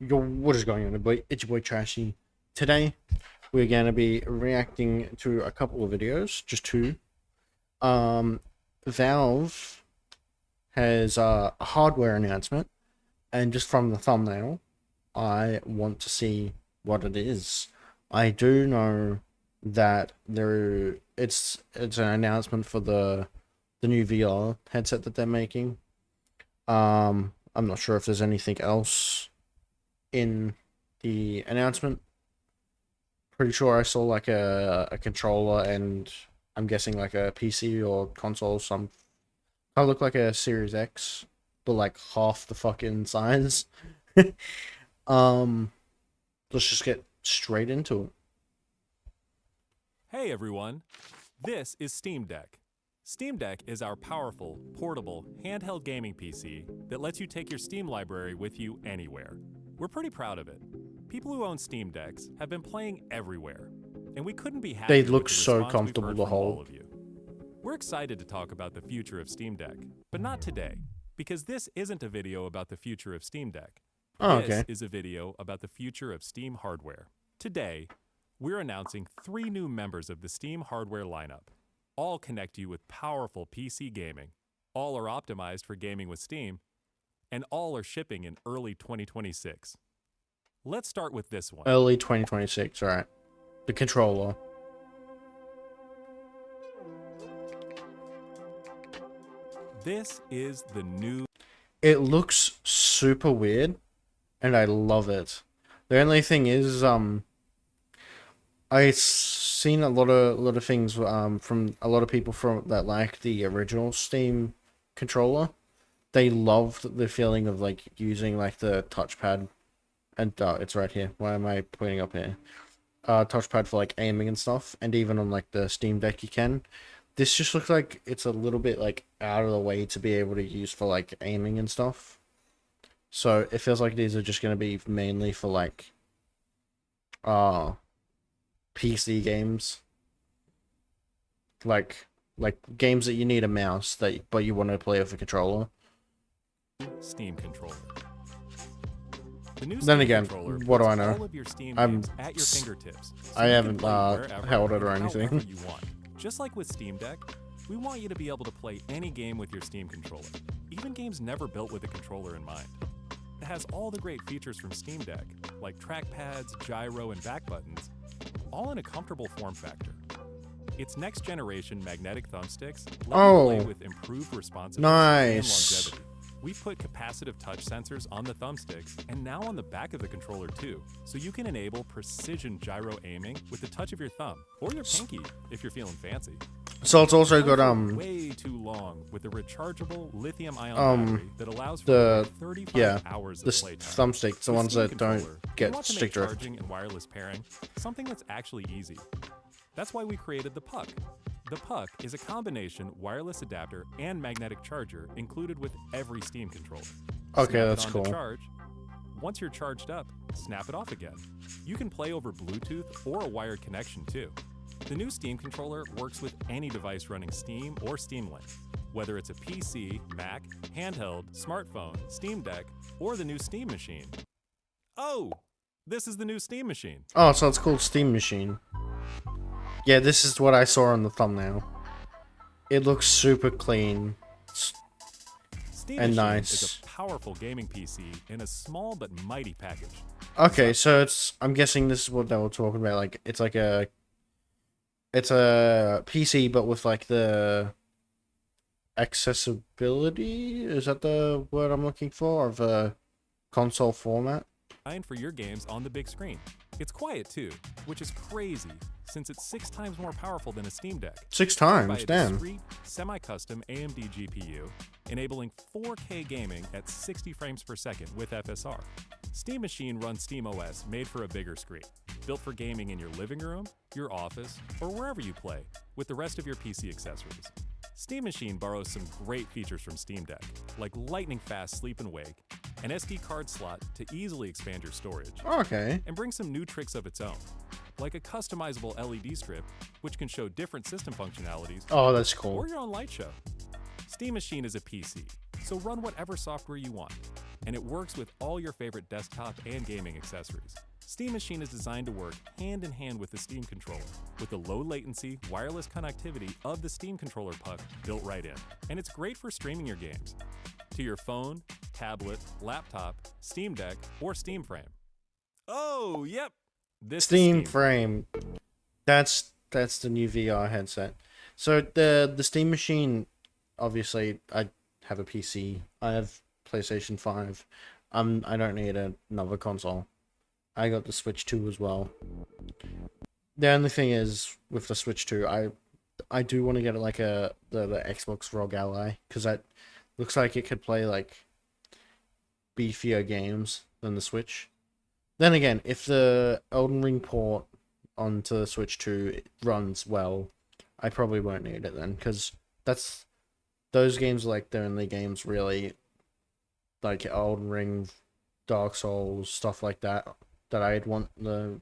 Yo, what is going on, boy? It's your boy Trashy. Today, we're gonna be reacting to a couple of videos, just two. Um, Valve has a hardware announcement, and just from the thumbnail, I want to see what it is. I do know that it's an announcement for the new VR headset that they're making. I'm not sure if there's anything else in the announcement. Pretty sure I saw like a controller and I'm guessing like a PC or console. Some I look like a Series X, but like half the fucking size. um, let's just get straight into it. Hey everyone, this is Steam Deck. Steam Deck is our powerful, portable, handheld gaming PC that lets you take your Steam library with you anywhere. We're pretty proud of it. People who own Steam Decks have been playing everywhere, and we couldn't be happier They with look the so response we've comfortable heard to from all hold. of you. We're excited to talk about the future of Steam Deck, but not today, because this isn't a video about the future of Steam Deck. Oh, This okay. is a video about the future of Steam hardware. Today, we're announcing 3 new members of the Steam hardware lineup. All connect you with powerful PC gaming, all are optimized for gaming with Steam, and all are shipping in early 2026. Let's start with this one. Early 2026. All right. The controller. This is the new It looks super weird, and I love it. The only thing is, I've seen a lot of things from a lot of people from that like the original Steam controller. They loved the feeling of like using like the touchpad, and it's right here. Why am I pointing up here? Touchpad for like aiming and stuff, and even on like the Steam Deck you can. This just looks like it's a little bit like out of the way to be able to use for like aiming and stuff. So it feels like these are just gonna be mainly for like uh PC games. Like games that you need a mouse but you want to play with a controller. Steam controller. The new Then Steam again, controller what do puts I know? all of your Steam I'm games at your fingertips. So I you can haven't play wherever held it or and anything. however you want. Just like with Steam Deck, we want you to be able to play any game with your Steam controller, even games never built with a controller in mind. It has all the great features from Steam Deck, like trackpads, gyro, and back buttons, all in a comfortable form factor. Its next generation magnetic thumbsticks let you play with improved responsiveness and Nice. longevity. We've put capacitive touch sensors on the thumbsticks and now on the back of the controller too, so you can enable precision gyro aiming with the touch of your thumb or your pinky if you're feeling fancy. So it's also got way too long with a rechargeable lithium-ion battery that allows for the 35 hours the of playtime. thumbsticks, the With ones Steam that don't controller, we get want to make stick drift. charging and wireless pairing something that's actually easy. That's why we created the Puck. The Puck is a combination wireless adapter and magnetic charger included with every Steam controller. Okay, Snap it that's on cool. to charge. Once you're charged up, snap it off again. You can play over Bluetooth or a wired connection too. The new Steam controller works with any device running Steam or Steam Link, whether it's a PC, Mac, handheld, smartphone, Steam Deck, or the new Steam Machine. Oh, this is the new Steam Machine. Oh, so it's called Steam Machine. Yeah, this is what I saw on the thumbnail. It looks super clean. Steam And Machine nice. is a powerful gaming PC in a small but mighty package. Okay, so I'm guessing this is what they were talking about. Like, it's a PC, but with like the accessibility. Is that the word I'm looking for? Of a console format. Designed for your games on the big screen. It's quiet too, which is crazy since it's 6 times more powerful than a Steam Deck. 6 By times, a damn. discrete, semi-custom AMD GPU, enabling 4K gaming at 60 frames per second with FSR. Steam Machine runs SteamOS made for a bigger screen, built for gaming in your living room, your office, or wherever you play, with the rest of your PC accessories. Steam Machine borrows some great features from Steam Deck, like lightning-fast sleep and wake, an SD card slot to easily expand your storage, Okay. and brings some new tricks of its own, like a customizable LED strip, which can show different system functionalities, Oh, that's cool. or your own light show. Steam Machine is a PC, so run whatever software you want. and it works with all your favorite desktop and gaming accessories. Steam Machine is designed to work hand in hand with the Steam controller, with the low latency, wireless connectivity of the Steam controller puck built right in. And it's great for streaming your games to your phone, tablet, laptop, Steam Deck, or Steam Frame. Oh, yep. This Steam Frame. That's the new VR headset. So the Steam Machine, obviously, I have a PC. I have PlayStation 5. I don't need another console. I got the Switch 2 as well. The only thing is with the Switch 2, I do want to get like the Xbox ROG Ally, because that looks like it could play like beefier games than the Switch. Then again, if the Elden Ring port onto the Switch 2 runs well, I probably won't need it then, because those games are like the only games really, like Elden Ring, Dark Souls, stuff like that I'd want the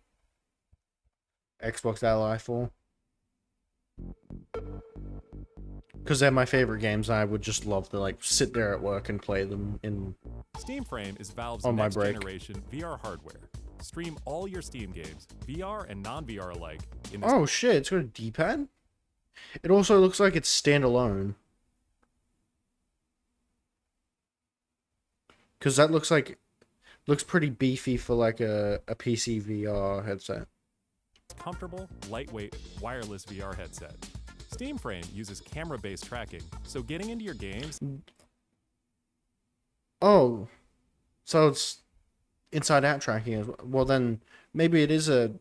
Xbox Ally for. Because they're my favorite games, and I would just love to like sit there at work and play them in. Steam Frame is Valve's on my next break. generation VR hardware. Stream all your Steam games, VR and non-VR alike. In this Oh shit, it's got a D-pad? It also looks like it's standalone. Because that looks pretty beefy for like a PC VR headset. comfortable, lightweight, wireless VR headset. Steam Frame uses camera-based tracking, so getting into your games... Oh, so it's inside-out tracking as well. Well, then maybe it is a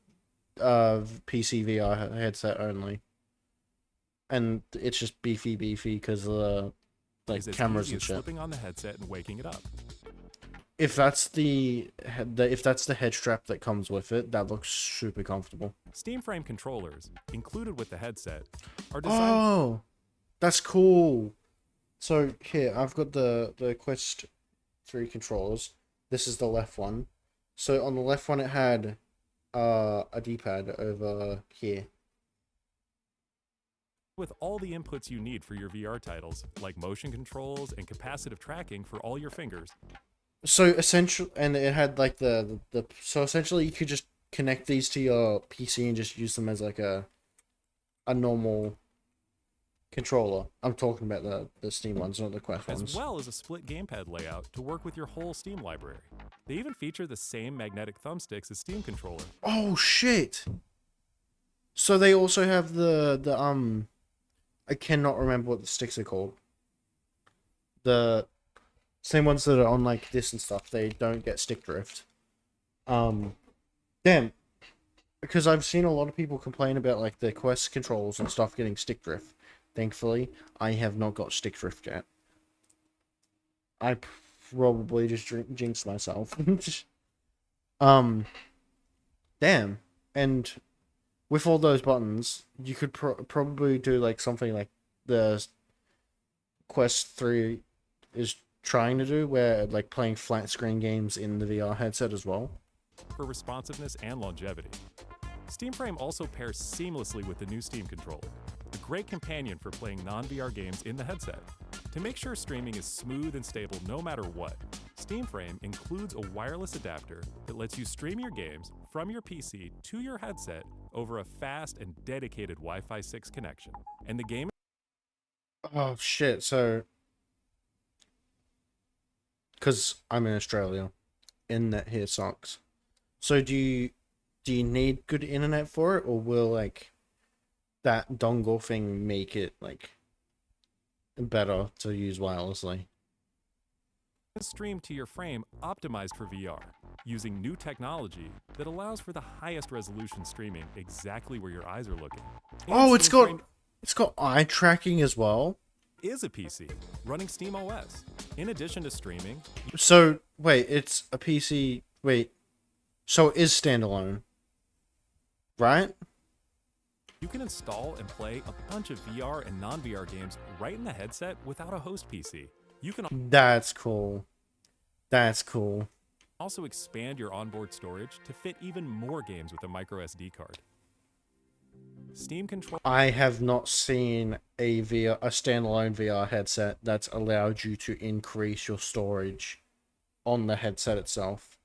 PC VR headset only, and it's just beefy because of the like is as cameras easy and as shit. slipping on the headset and waking it up. If that's the head strap that comes with it, that looks super comfortable. Steam Frame controllers, included with the headset, are designed... Oh, that's cool. So here, I've got the Quest 3 controllers. This is the left one. So on the left one, it had a D-pad over here. with all the inputs you need for your VR titles, like motion controls and capacitive tracking for all your fingers. So essentially, and it had like so essentially you could just connect these to your PC and just use them as like a normal controller. I'm talking about the Steam ones, not the Quest ones. As well as a split gamepad layout to work with your whole Steam library. They even feature the same magnetic thumbsticks as Steam controller. Oh shit! So they also have the I cannot remember what the sticks are called. The same ones that are on like this and stuff. They don't get stick drift. Damn. Because I've seen a lot of people complain about like the Quest controls and stuff getting stick drift. Thankfully, I have not got stick drift yet. I probably just jinxed myself. Damn. And with all those buttons, you could probably do like something like the Quest 3 is trying to do, where like playing flat screen games in the VR headset as well. For responsiveness and longevity. Steam Frame also pairs seamlessly with the new Steam controller, a great companion for playing non-VR games in the headset. To make sure streaming is smooth and stable no matter what, Steam Frame includes a wireless adapter that lets you stream your games from your PC to your headset over a fast and dedicated Wi-Fi 6 connection. And the game... Oh shit, so because I'm in Australia, internet here sucks. So do you need good internet for it, or will like that dongle thing make it like better to use wirelessly? Stream to your frame optimized for VR, using new technology that allows for the highest resolution streaming exactly where your eyes are looking. And Oh, Steam it's got eye tracking as well. is a PC running Steam OS. In addition to streaming, So wait, it's a PC. Wait, so it is standalone, right? you can install and play a bunch of VR and non-VR games right in the headset without a host PC. You can That's cool. That's cool. also expand your onboard storage to fit even more games with a micro SD card. Steam control... I have not seen a standalone VR headset that's allowed you to increase your storage on the headset itself.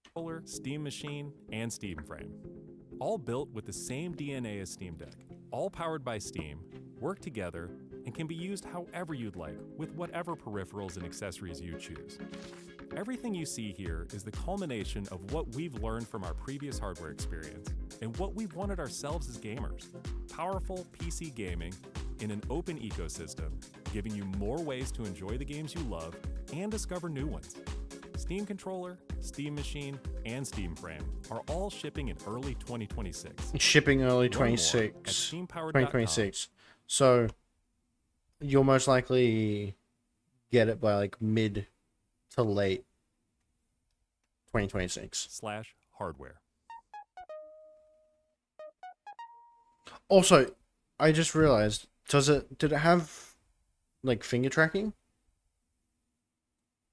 Controller, Steam Machine, and Steam Frame. All built with the same DNA as Steam Deck, all powered by Steam, work together, and can be used however you'd like with whatever peripherals and accessories you choose. Everything you see here is the culmination of what we've learned from our previous hardware experience and what we've wanted ourselves as gamers. Powerful PC gaming in an open ecosystem, giving you more ways to enjoy the games you love and discover new ones. Steam Controller, Steam Machine, and Steam Frame are all shipping in early 2026. Shipping early Learn more at 2026. So you'll most likely get it by like mid to late 2026. /hardware. Also, I just realized, did it have like finger tracking?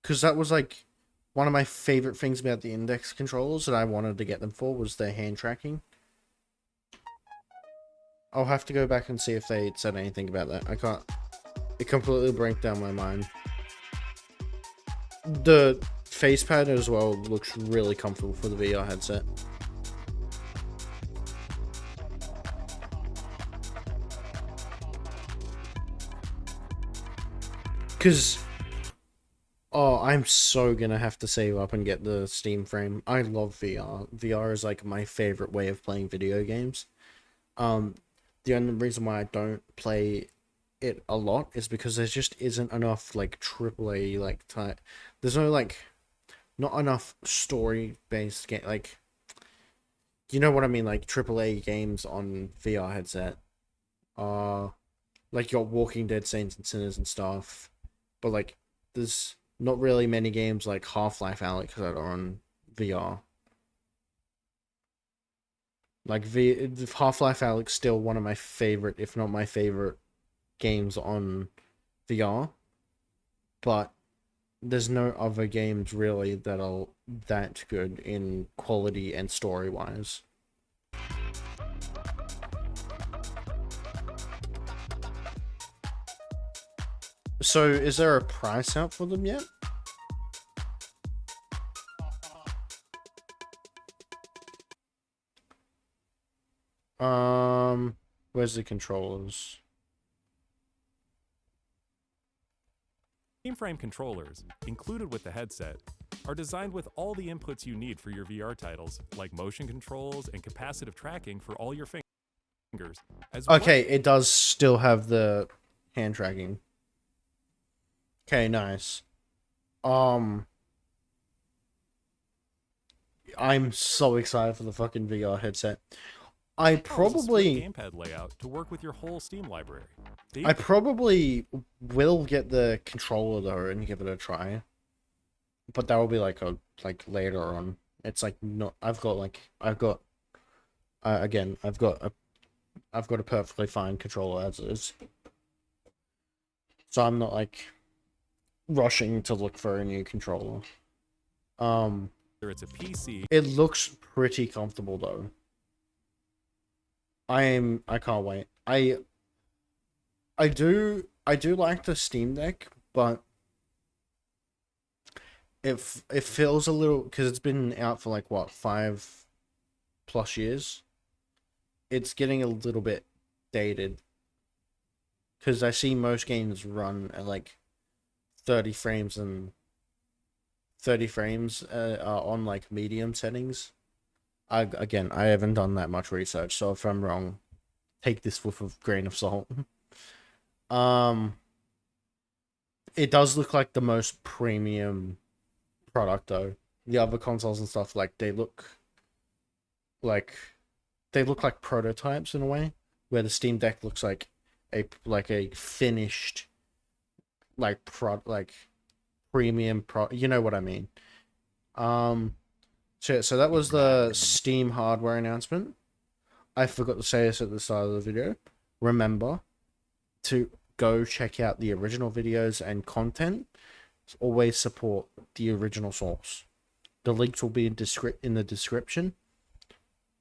Because that was like one of my favorite things about the index controllers that I wanted to get them for was their hand tracking. I'll have to go back and see if they said anything about that. I can't. It completely broke down my mind. The facepad as well looks really comfortable for the VR headset. Because, oh, I'm so gonna have to save up and get the Steam Frame. I love VR. VR is like my favorite way of playing video games. The only reason why I don't play it a lot is because there just isn't enough like AAA like type. There's no like, not enough story based game, like, you know what I mean, like AAA games on VR headset. Like your Walking Dead, Saints and Sinners and stuff. But like, there's not really many games like Half-Life Alyx that are on VR. Like Half-Life Alyx still one of my favorite, if not my favorite, games on VR. But there's no other games really that are that good in quality and story wise. So is there a price out for them yet? Where's the controllers? Steam Frame controllers, included with the headset, are designed with all the inputs you need for your VR titles, like motion controls and capacitive tracking for all your fingers. Okay, it does still have the hand tracking. Okay, nice. I'm so excited for the fucking VR headset. I probably gamepad layout to work with your whole Steam library. I probably will get the controller though and give it a try. But that will be like later on. It's like not I've got a perfectly fine controller as is. So I'm not like rushing to look for a new controller. It's a PC. It looks pretty comfortable though. I can't wait. I do like the Steam Deck, but it feels a little, because it's been out for like what, 5+ years. It's getting a little bit dated. Because I see most games run at like 30 frames and 30 frames on like medium settings. I haven't done that much research, so if I'm wrong, take this with a grain of salt. It does look like the most premium product though. The other consoles and stuff, like they look like prototypes in a way, where the Steam Deck looks like a finished premium you know what I mean. So that was the Steam hardware announcement. I forgot to say this at the start of the video. Remember to go check out the original videos and content. Always support the original source. The links will be in the description.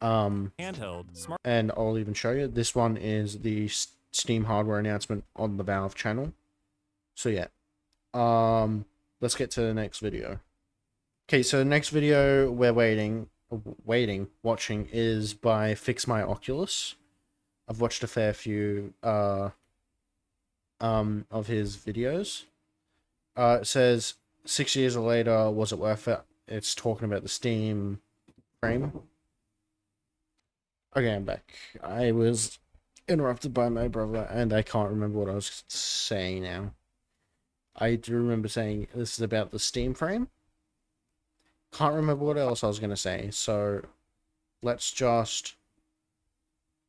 Handheld, smart. And I'll even show you. This one is the Steam hardware announcement on the Valve channel. So yeah. let's get to the next video. Okay, so the next video we're watching is by Fix My Oculus. I've watched a fair few of his videos. It says 6 years later, was it worth it? It's talking about the Steam frame. Okay, I'm back. I was interrupted by my brother, and I can't remember what I was saying now. I do remember saying this is about the Steam frame. Can't remember what else I was going to say, so let's just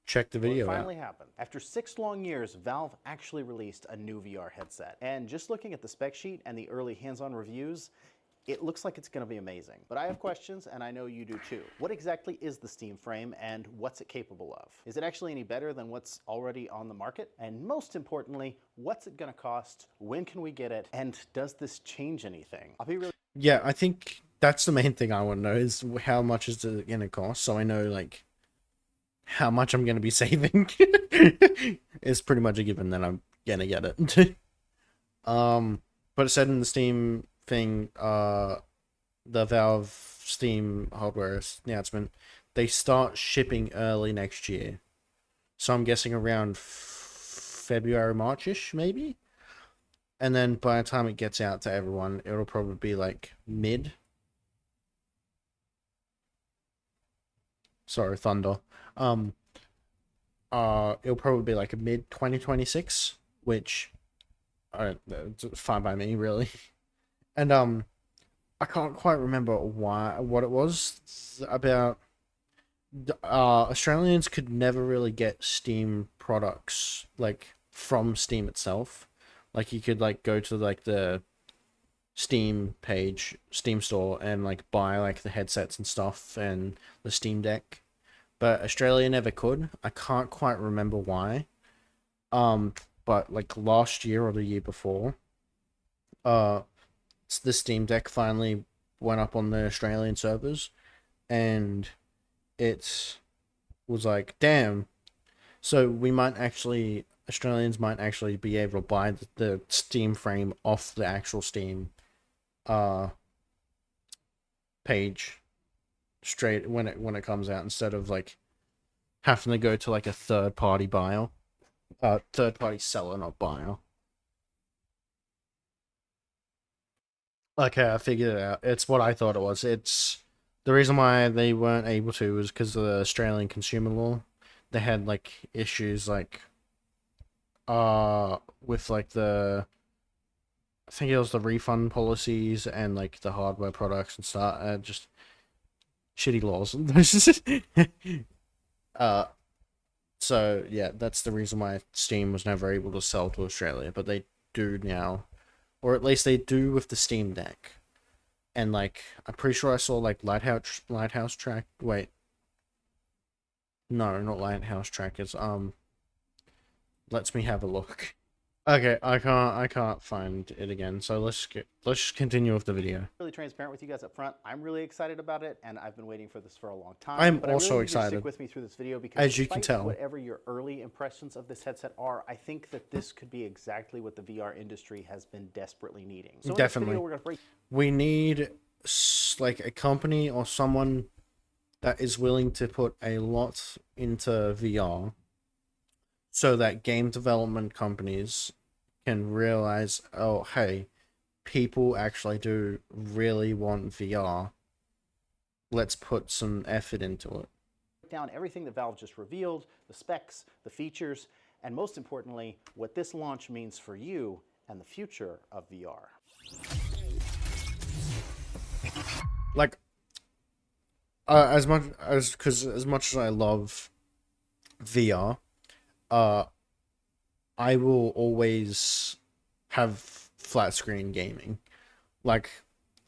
check the video Well, it out. finally happened. After 6 long years, Valve actually released a new VR headset. And just looking at the spec sheet and the early hands-on reviews, it looks like it's going to be amazing. But I have questions, and I know you do too. What exactly is the Steam frame, and what's it capable of? Is it actually any better than what's already on the market? And most importantly, what's it going to cost? When can we get it? And does this change anything? I'll be really... Yeah, I think that's the main thing I want to know is how much is it going to cost, so I know, like, how much I'm going to be saving. It's pretty much a given that I'm going to get it. But it said in the Steam thing, the Valve Steam hardware announcement, they start shipping early next year. So I'm guessing around February, March-ish, maybe? And then by the time it gets out to everyone, it'll probably be like mid. Sorry, Thunder. It'll probably be like a mid 2026, which it's fine by me, really. And I can't quite remember what it was about. Australians could never really get Steam products like from Steam itself. Like you could like go to like the Steam page, Steam store, and like buy like the headsets and stuff and the Steam Deck. But Australia never could. I can't quite remember why. But like last year or the year before, the Steam Deck finally went up on the Australian servers, and it was like, damn. So Australians might actually be able to buy the Steam frame off the actual Steam page straight when it comes out, instead of like having to go to like a third party seller, not buyer. Okay, I figured it out. It's what I thought it was. It's the reason why they weren't able to was because of the Australian consumer law. They had like issues like with like I think it was the refund policies and like the hardware products and stuff. Just shitty laws. So yeah, that's the reason why Steam was never able to sell to Australia, but they do now, or at least they do with the Steam Deck. And like, I'm pretty sure I saw like Lighthouse Track. Wait, no, not Lighthouse Trackers. Lets me have a look. Okay, I can't find it again. So let's just continue with the video. Really transparent with you guys up front. I'm really excited about it, and I've been waiting for this for a long time. I'm but also I really need you to excited. stick with me through this video because, As you can despite tell. whatever your early impressions of this headset are, I think that this could be exactly what the VR industry has been desperately needing. So in this Definitely. video, we're going to break. We need like a company or someone that is willing to put a lot into VR, so that game development companies can realize, oh, hey, people actually do really want VR. Let's put some effort into it. Down everything that Valve just revealed, the specs, the features, and most importantly, what this launch means for you and the future of VR. Like, as much as I love VR, I will always have flat screen gaming. Like,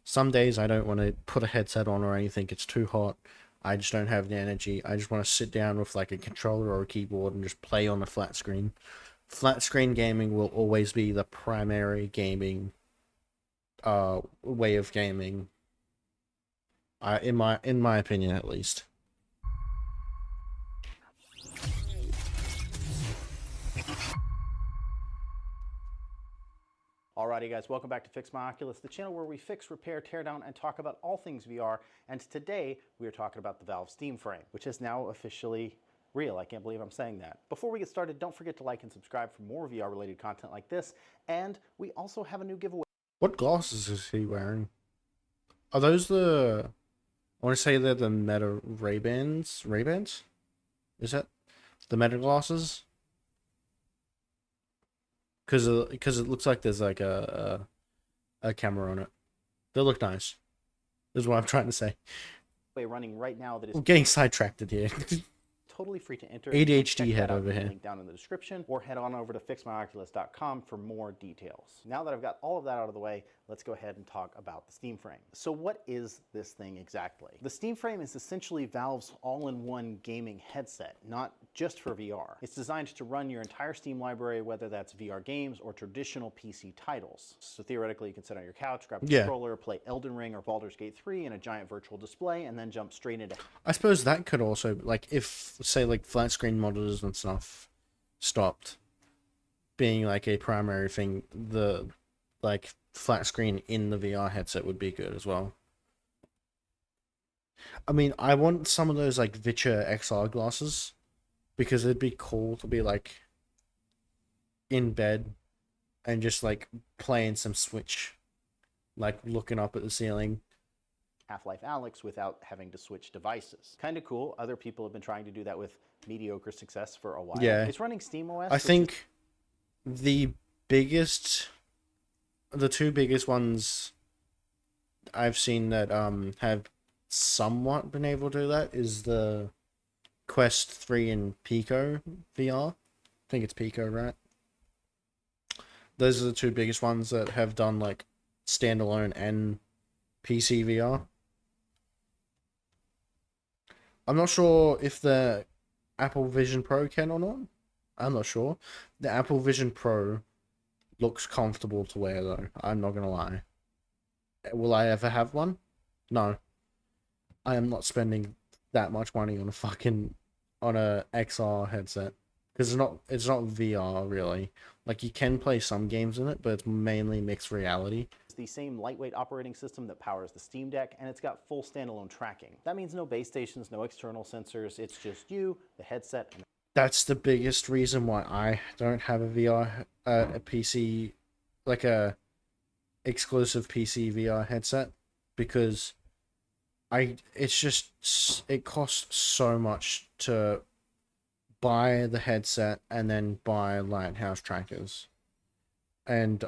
some days I don't want to put a headset on or anything. It's too hot. I just don't have the energy. I just want to sit down with like a controller or a keyboard and just play on a flat screen. Flat screen gaming will always be the primary gaming way of gaming. In my opinion, at least. Alrighty guys, welcome back to Fix My Oculus, the channel where we fix, repair, tear down, and talk about all things VR. And today we are talking about the Valve Steam Frame, which is now officially real. I can't believe I'm saying that. Before we get started, don't forget to like and subscribe for more VR related content like this. And we also have a new giveaway. What glasses is he wearing? Are those the... I want to say they're the Meta Ray-Bans? Ray-Bans? Is that the Meta glasses? Because it looks like there's like a camera on it. They look nice. Is what I'm trying to say. Running right now that is I'm getting sidetracked here. totally free to enter. ADHD Check head that out over in the here. link down in the description, or head on over to fixmyoculus.com for more details. Now that I've got all of that out of the way, let's go ahead and talk about the Steam Frame. So what is this thing exactly? The Steam Frame is essentially Valve's all-in-one gaming headset, not just for VR. It's designed to run your entire Steam library, whether that's VR games or traditional PC titles. So theoretically, you can sit on your couch, grab a controller, play Elden Ring or Baldur's Gate 3 in a giant virtual display, and then jump straight into... I suppose that could also, like, if, say, like, flat screen monitors and stuff stopped being, like, a primary thing, the, like, flat screen in the VR headset would be good as well. I mean, I want some of those, like, Vitcher XR glasses, because it'd be cool to be, like, in bed and just, like, playing some Switch, like, looking up at the ceiling. Half-Life Alyx without having to switch devices. Kind of cool. Other people have been trying to do that with mediocre success for a while. Yeah. It's running SteamOS. I think the two biggest ones I've seen that have somewhat been able to do that is the Quest 3 and Pico VR. I think it's Pico, right? Those are the two biggest ones that have done like standalone and PC VR. I'm not sure if the Apple Vision Pro can or not. I'm not sure. The Apple Vision Pro looks comfortable to wear though. I'm not gonna lie. Will I ever have one? No. I am not spending that much money on a XR headset because it's not VR really. Like you can play some games in it, but it's mainly mixed reality. It's the same lightweight operating system that powers the Steam Deck, and it's got full standalone tracking. That means no base stations, no external sensors. It's just you, the headset, and that's the biggest reason why I don't have a VR, a PC, like a exclusive PC VR headset, because it costs so much to buy the headset and then buy Lighthouse trackers, and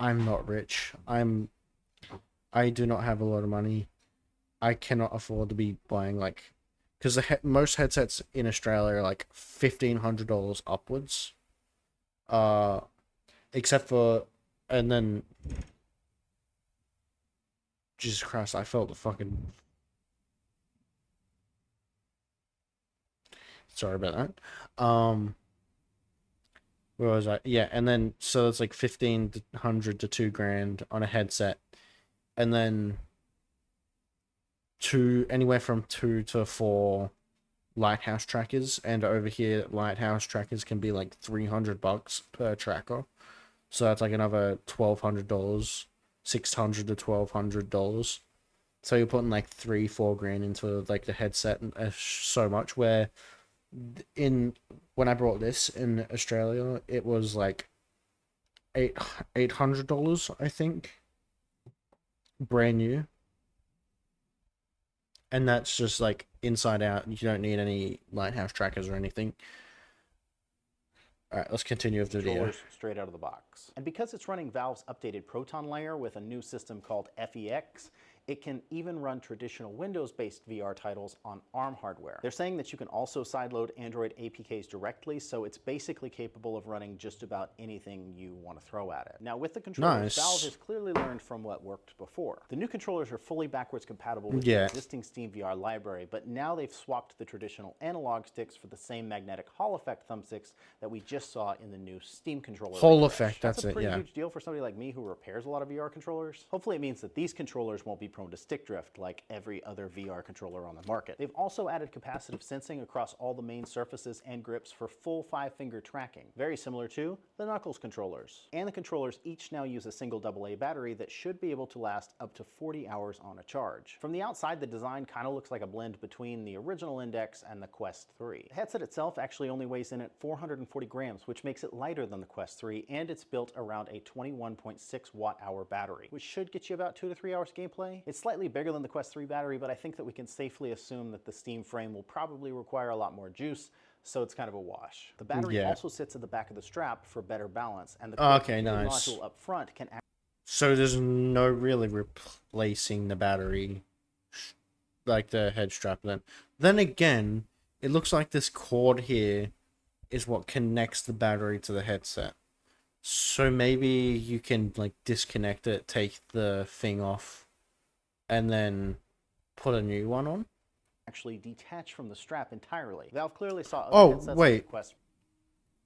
I'm not rich. I do not have a lot of money. I cannot afford to be buying like, because most headsets in Australia are like $1,500 upwards. Except for, and then, Jesus Christ, I felt the fucking. Sorry about that. Where was I? Yeah, and then so it's like 1,500 to $2,000 on a headset, and then anywhere from 2 to 4 Lighthouse trackers, and over here Lighthouse trackers can be like $300 per tracker, so that's like another $1,200, $600 to $1,200. So you're putting like $3-4 into like the headset, and so much. Where when I brought this in Australia, it was like $800, I think, brand new. And that's just like inside out. You don't need any Lighthouse trackers or anything. All right, let's continue with the video. straight out of the box. And because it's running Valve's updated Proton layer with a new system called FEX, it can even run traditional Windows-based VR titles on ARM hardware. They're saying that you can also sideload Android APKs directly, so it's basically capable of running just about anything you want to throw at it. Now, with the controllers, Valve has clearly learned from what worked before. The new controllers are fully backwards compatible with the existing Steam VR library, but now they've swapped the traditional analog sticks for the same magnetic Hall effect thumbsticks that we just saw in the new Steam controller. Hall effect, that's a pretty huge deal for somebody like me who repairs a lot of VR controllers. Hopefully it means that these controllers won't be prone prone to stick drift like every other VR controller on the market. They've also added capacitive sensing across all the main surfaces and grips for full 5-finger tracking, very similar to the Knuckles controllers. And the controllers each now use a single AA battery that should be able to last up to 40 hours on a charge. From the outside, the design kind of looks like a blend between the original Index and the Quest 3. The headset itself actually only weighs in at 440 grams, which makes it lighter than the Quest 3, and it's built around a 21.6 watt-hour battery, which should get you about 2 to 3 hours gameplay. It's slightly bigger than the Quest 3 battery, but I think that we can safely assume that the Steam frame will probably require a lot more juice, so it's kind of a wash. The battery also sits at the back of the strap for better balance, and the module up front can so there's no really replacing the battery, like the head strap then. Then again, it looks like this cord here is what connects the battery to the headset. So maybe you can like disconnect it, take the thing off, and then put a new one on. Actually detach from the strap entirely. Valve clearly saw other headsets like the Quest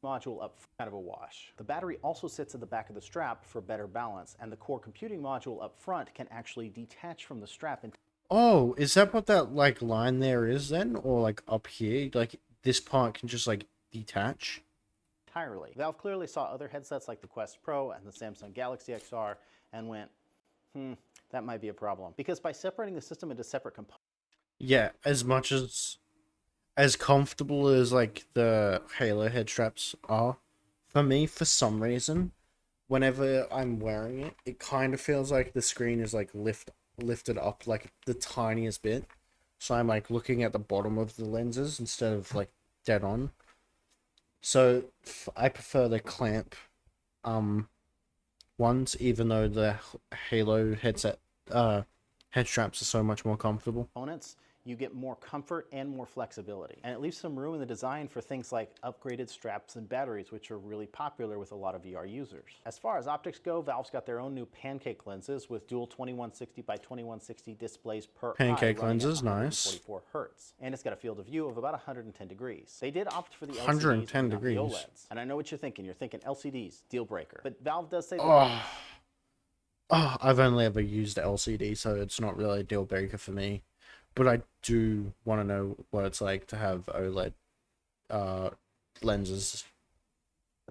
module up kind of a wash. The battery also sits at the back of the strap for better balance, and the core computing module up front can actually detach from the strap. Oh, is that what that like line there is then? Or like up here, like this part can just like detach? Entirely. Valve clearly saw other headsets like the Quest Pro and the Samsung Galaxy XR and went, that might be a problem. Because by separating the system into separate components, yeah, as much as comfortable as like the Halo head straps are, for me, for some reason, whenever I'm wearing it, it kind of feels like the screen is like lifted up like the tiniest bit. So I'm like looking at the bottom of the lenses instead of like dead on. So I prefer the clamp ones, even though the Halo headset head straps are so much more comfortable. you get more comfort and more flexibility. And it leaves some room in the design for things like upgraded straps and batteries, which are really popular with a lot of VR users. As far as optics go, Valve's got their own new pancake lenses with dual 2160 by 2160 displays per pancake eye, lenses, nice. 44 hertz, and it's got a field of view of about 110 degrees. They did opt for the LCDs, 110 not the degrees. OLEDs. And I know what you're thinking. You're thinking LCDs, deal breaker. But Valve does say I've only ever used LCD, so it's not really a deal breaker for me. But I do want to know what it's like to have OLED lenses.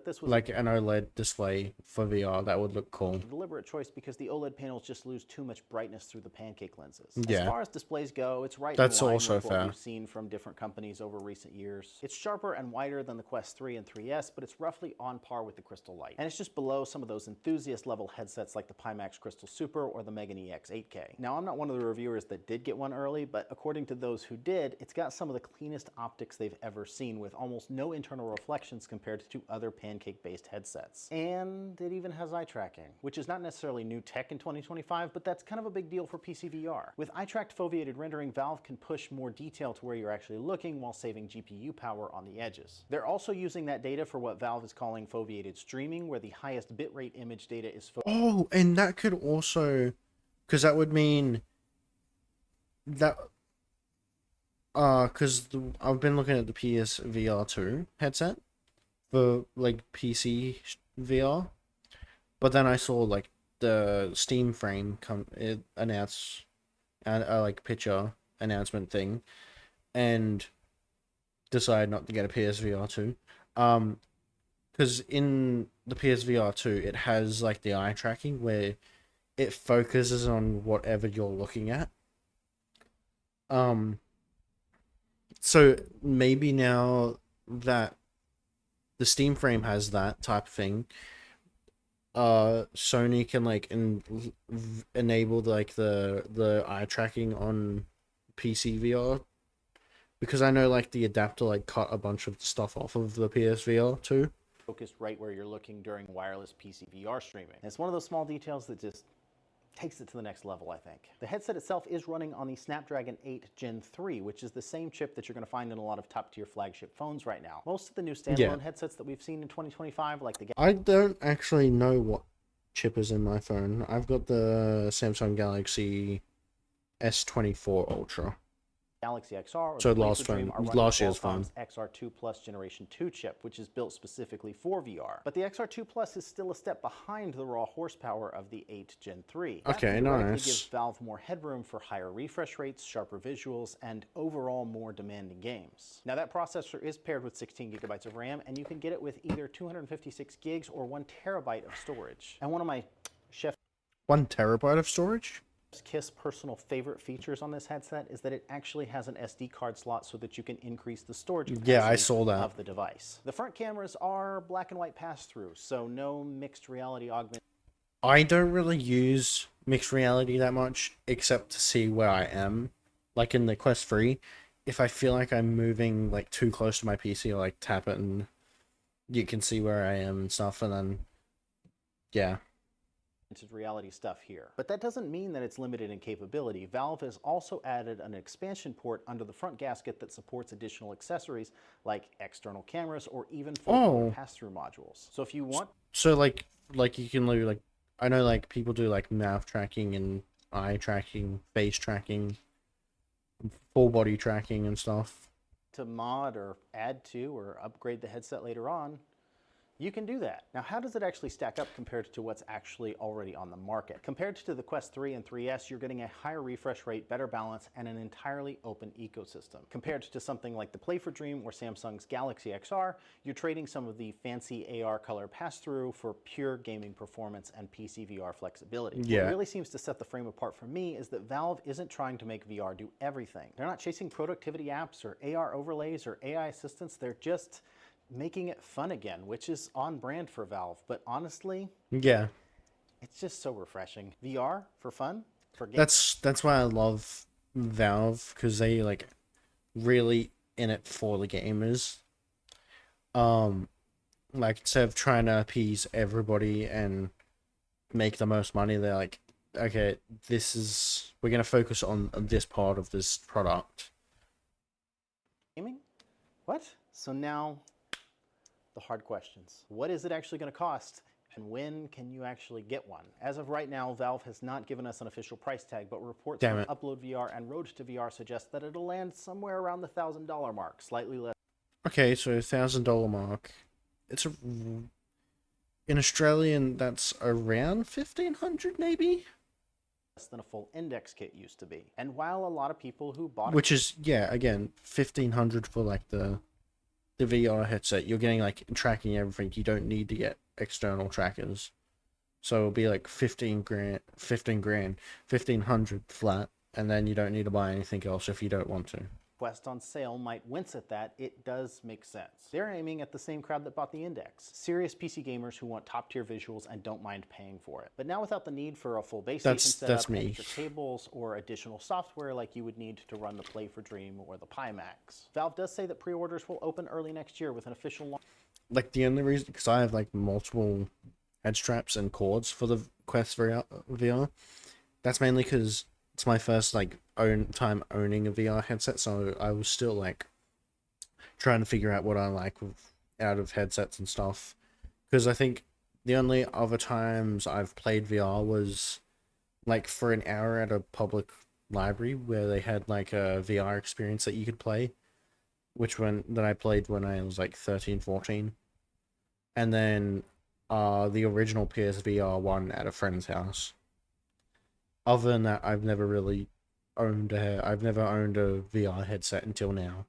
this was like an OLED display for VR. That would look cool. a deliberate choice because the OLED panels just lose too much brightness through the pancake lenses. Yeah. As far as displays go, it's right That's in line also with what fair. we've seen from different companies over recent years. It's sharper and wider than the Quest 3 and 3S, but it's roughly on par with the Crystal Light. And it's just below some of those enthusiast level headsets like the Pimax Crystal Super or the Megan EX 8K. Now, I'm not one of the reviewers that did get one early, but according to those who did, it's got some of the cleanest optics they've ever seen with almost no internal reflections compared to other pancake-based headsets. And it even has eye tracking, which is not necessarily new tech in 2025, but that's kind of a big deal for PC VR. With eye-tracked foveated rendering, Valve can push more detail to where you're actually looking while saving GPU power on the edges. They're also using that data for what Valve is calling foveated streaming, where the highest bitrate image data is Oh, and that could also, because that would mean that, because I've been looking at the PSVR 2 headset for like PC VR, but then I saw like the Steam frame announce like picture announcement thing, and decided not to get a PSVR 2. Because in the PSVR 2 it has like the eye tracking where it focuses on whatever you're looking at. So maybe now that the Steam frame has that type of thing, Sony can like enable like the eye tracking on PC VR, because I know like the adapter like cut a bunch of stuff off of the PSVR 2. focused right where you're looking during wireless PC VR streaming. And it's one of those small details that just takes it to the next level, I think. The headset itself is running on the Snapdragon 8 Gen 3, which is the same chip that you're going to find in a lot of top-tier flagship phones right now. Most of the new standalone headsets that we've seen in 2025, like the I don't actually know what chip is in my phone. I've got the Samsung Galaxy S24 Ultra. Galaxy XR or So the Play last for Dream one- are running last year's Qualcomm's XR2 Plus Generation 2 chip, which is built specifically for VR. But the XR2 Plus is still a step behind the raw horsepower of the 8 Gen 3. That Okay, theoretically nice. gives Valve more headroom for higher refresh rates, sharper visuals, and overall more demanding games. Now that processor is paired with 16 gigabytes of RAM, and you can get it with either 256 gigs or 1 terabyte of storage. And one of my chef's 1 terabyte of storage? kiss personal favorite features on this headset is that it actually has an SD card slot so that you can increase the storage capacity Yeah, I saw that. of the device. The front cameras are black and white pass-through, so no mixed reality augmented. I don't really use mixed reality that much, except to see where I am. Like in the Quest 3, if I feel like I'm moving like too close to my PC, I like tap it and you can see where I am and stuff, and then yeah. reality stuff here. But that doesn't mean that it's limited in capability. Valve has also added an expansion port under the front gasket that supports additional accessories like external cameras or even full pass-through modules. So if you want, So like you can do like, I know like people do like mouth tracking and eye tracking, face tracking, full body tracking and stuff. to mod or add to or upgrade the headset later on, you can do that. Now, how does it actually stack up compared to what's actually already on the market? Compared to the Quest 3 and 3S, you're getting a higher refresh rate, better balance, and an entirely open ecosystem. Compared to something like the Play for Dream or Samsung's Galaxy XR, you're trading some of the fancy AR color pass-through for pure gaming performance and PC VR flexibility. Yeah. What really seems to set the frame apart for me is that Valve isn't trying to make VR do everything. They're not chasing productivity apps or AR overlays or AI assistants. They're just making it fun again, which is on brand for Valve. But honestly, Yeah. it's just so refreshing. VR for fun, for games. That's why I love Valve, because they like really in it for the gamers. Like instead of trying to appease everybody and make the most money, they're like, okay, we're gonna focus on this part of this product. Gaming? What? So now, the hard questions. What is it actually going to cost? And when can you actually get one? As of right now, Valve has not given us an official price tag, but reports Damn from it. Upload VR and Road to VR suggest that it'll land somewhere around the $1,000 mark, slightly less Okay, so $1,000 mark. It's in Australian, that's around 1,500 maybe. than a full index kit used to be. And while a lot of people who bought Which is, yeah, again, 1,500 for like the VR headset. You're getting like tracking everything. You don't need to get external trackers. So it'll be like 15 grand, 1,500 flat, and then you don't need to buy anything else if you don't want to. Quest on sale might wince at that, it does make sense. They're aiming at the same crowd that bought the Index. Serious PC gamers who want top-tier visuals and don't mind paying for it. But now without the need for a full base station That's setup, me. extra cables, or additional software like you would need to run the Play for Dream or the Pimax. Valve does say that pre-orders will open early next year with an official launch. Like the only reason, because I have like multiple head straps and cords for the Quest VR. That's mainly because it's my first like time owning a VR headset, so I was still like trying to figure out what I like out of headsets and stuff. Because I think the only other times I've played VR was like for an hour at a public library where they had like a VR experience that you could play, that I played when I was like 13, 14. And then the original PSVR one at a friend's house. Other than that, I've never owned a VR headset until now.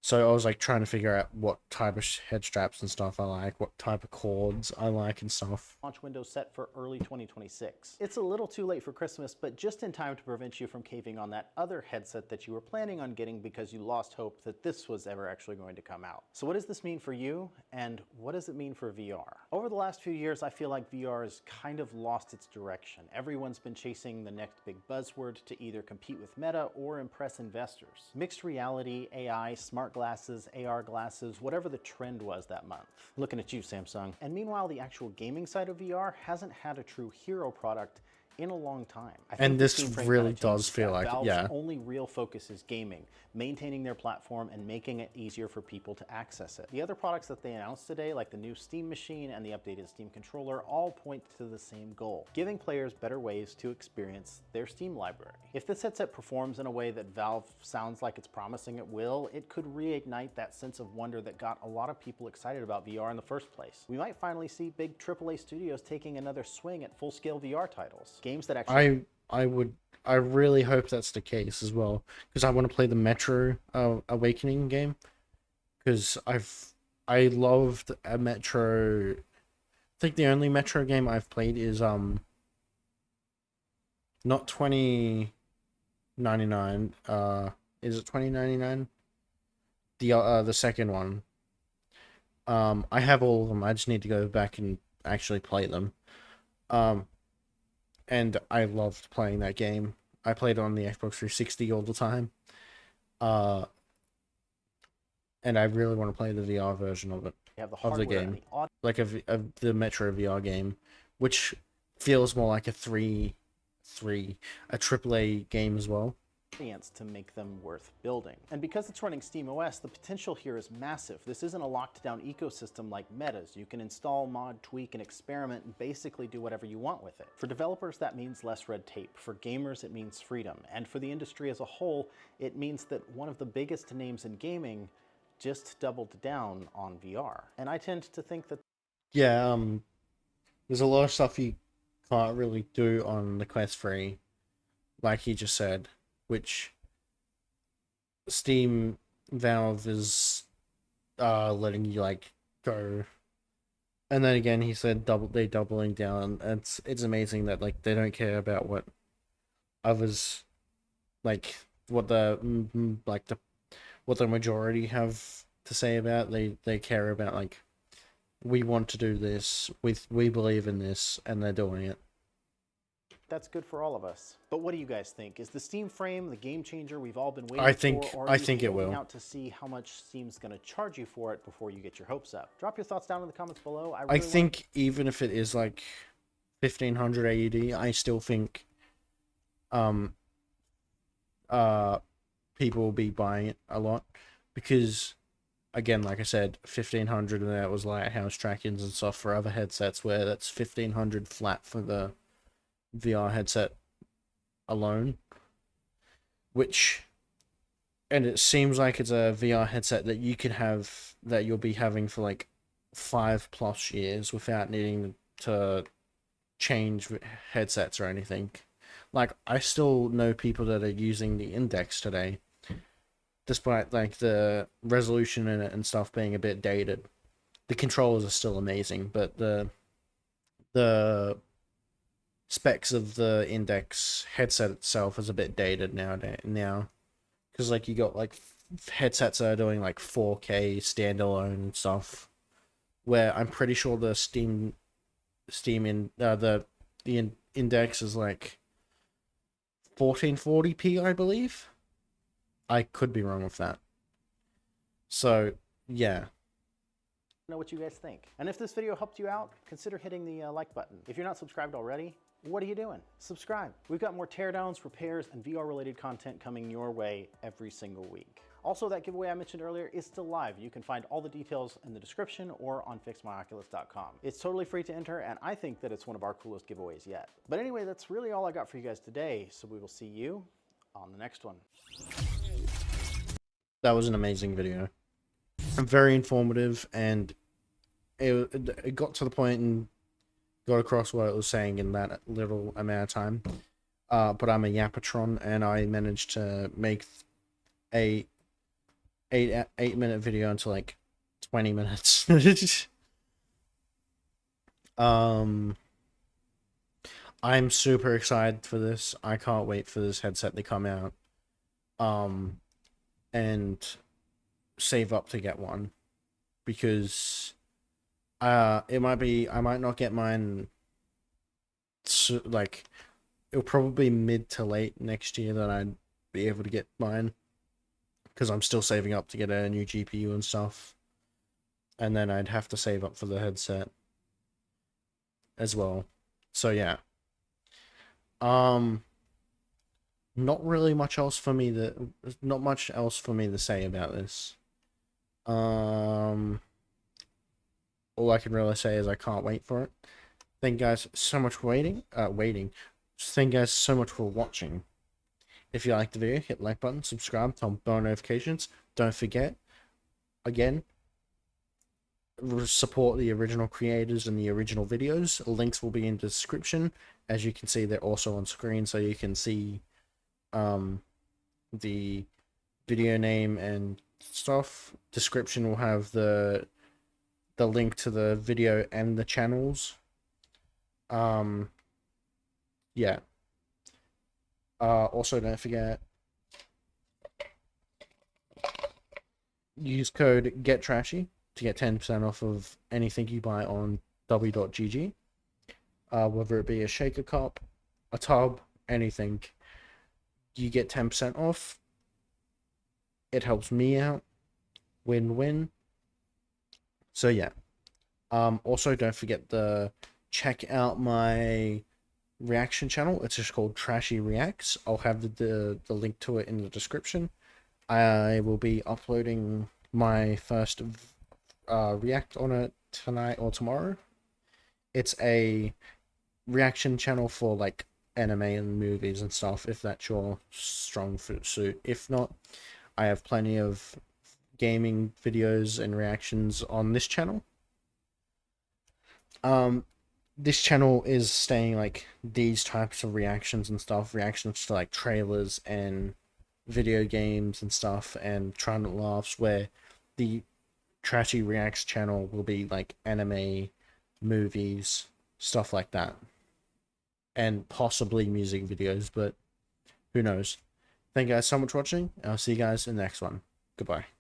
So I was like trying to figure out what type of head straps and stuff I like, what type of cords I like and stuff. Launch window set for early 2026. It's a little too late for Christmas, but just in time to prevent you from caving on that other headset that you were planning on getting because you lost hope that this was ever actually going to come out. So what does this mean for you, and what does it mean for VR? Over the last few years, I feel like VR has kind of lost its direction. Everyone's been chasing the next big buzzword to either compete with Meta or impress investors. Mixed reality, AI, smart glasses, AR glasses, whatever the trend was that month. Looking at you, Samsung. And meanwhile, the actual gaming side of VR hasn't had a true hero product in a long time. I And think the this Steam frame really kinda does changes feel that. like, Valve's yeah. only real focus is gaming, maintaining their platform and making it easier for people to access it. The other products that they announced today, like the new Steam Machine and the updated Steam controller, all point to the same goal, giving players better ways to experience their Steam library. If this headset performs in a way that Valve sounds like it's promising it will, it could reignite that sense of wonder that got a lot of people excited about VR in the first place. We might finally see big AAA studios taking another swing at full-scale VR titles. Games that actually... I really hope that's the case as well, because I want to play the Metro Awakening game, because I loved a Metro. I think the only Metro game I've played is not 2099. Is it 2099? The second one. I have all of them. I just need to go back and actually play them. And I loved playing that game. I played it on the Xbox 360 all the time. And I really want to play the VR version of it, have the of the hardware and game, the like the Metro VR game, which feels more like a AAA game as well. audience to make them worth building. And because it's running SteamOS, the potential here is massive. This isn't a locked down ecosystem like Meta's. You can install, mod, tweak, and experiment and basically do whatever you want with it. For developers, that means less red tape. For gamers, it means freedom. And for the industry as a whole, it means that one of the biggest names in gaming just doubled down on VR. And I tend to think that Yeah, there's a lot of stuff you can't really do on the Quest 3, like he just said, which Steam Valve is letting you like go. And then again, he said they're doubling down. It's amazing that like they don't care about what others, like what what the majority have to say about. They care about like, we want to do this, we believe in this, and they're doing it. that's good for all of us. But what do you guys think? Is the Steam frame the game changer we've all been waiting I think for? Or I are you think it holding will. out to see how much Steam's going to charge you for it before you get your hopes up? Drop your thoughts down in the comments below. I think even if it is like 1500 AUD, I still think people will be buying it a lot, because again, like I said, 1500, and that was lighthouse trackings and stuff for other headsets, where that's 1500 flat for the VR headset alone, and it seems like it's a VR headset that you could have, that you'll be having for like 5+ years without needing to change headsets or anything. Like, I still know people that are using the Index today, despite like the resolution in it and stuff being a bit dated. The controllers are still amazing, but the specs of the Index headset itself is a bit dated now, because like you got like headsets that are doing like 4K standalone stuff, where I'm pretty sure the Index is like 1440p, I believe. I could be wrong with that. So yeah, know what you guys think. And if this video helped you out, consider hitting the like button. If you're not subscribed already, what are you doing? Subscribe. We've got more teardowns, repairs, and VR related content coming your way every single week. Also, that giveaway I mentioned earlier is still live. You can find all the details in the description or on fixmyoculus.com. It's totally free to enter, and I think that it's one of our coolest giveaways yet. But anyway, that's really all I got for you guys today, so we will see you on the next one. that was an amazing video. Very informative, and it got to the point and got across what it was saying in that little amount of time. But I'm a Yapatron, and I managed to make a 8-minute video into like 20 minutes. I'm super excited for this. I can't wait for this headset to come out. And save up to get one, because I might not get mine, so, like, it'll probably be mid to late next year that I'd be able to get mine, because I'm still saving up to get a new GPU and stuff, and then I'd have to save up for the headset as well. So yeah, Not really much else for me that not much else for me to say about this. All I can really say is I can't wait for it. Thank you guys so much for waiting. Thank you guys so much for watching. If you liked the video, hit the like button, subscribe, turn on bell notifications. Don't forget, again, support the original creators and the original videos. Links will be in the description. As you can see, they're also on screen, so you can see the video name and stuff. Description will have the link to the video and the channels. Yeah. Also, don't forget, use code GetTrashy to get 10% off of anything you buy on w.gg. Whether it be a shaker cup, a tub, anything, you get 10% off. It helps me out. Win-win. So yeah. Also, don't forget to check out my reaction channel. It's just called Trashy Reacts. I'll have the link to it in the description. I will be uploading my first react on it tonight or tomorrow. It's a reaction channel for like anime and movies and stuff, if that's your strong suit. If not, I have plenty of gaming videos and reactions on this channel. This channel is staying like these types of reactions and stuff, reactions to like trailers and video games and stuff, and trying to laughs, where the Trashy Reacts channel will be like anime, movies, stuff like that, and possibly music videos, but who knows. Thank you guys so much for watching. I'll see you guys in the next one. Goodbye.